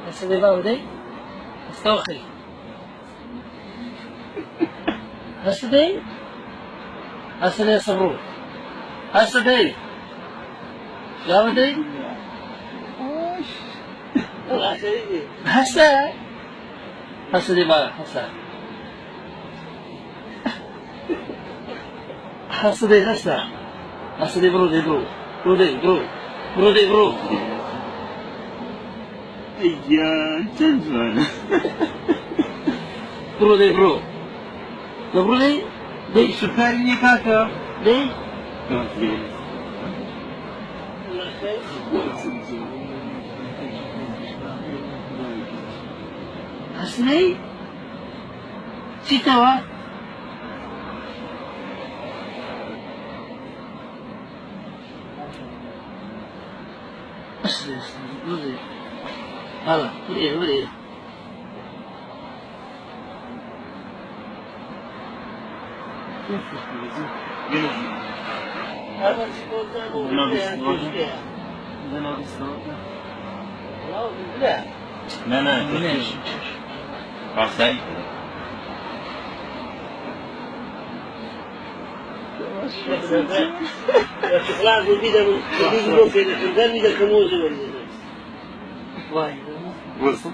هسه باودي استوخي هسه دي صبرو هسه دي يا ودي هسه دي بقى هسه دي برو ايوه تنزل برو دي سوپرینی کاکا دي هسه چی توا برو هلا برو نه راستایی خلاص بيدم بيجوا في الدم يدخلوه زي وصل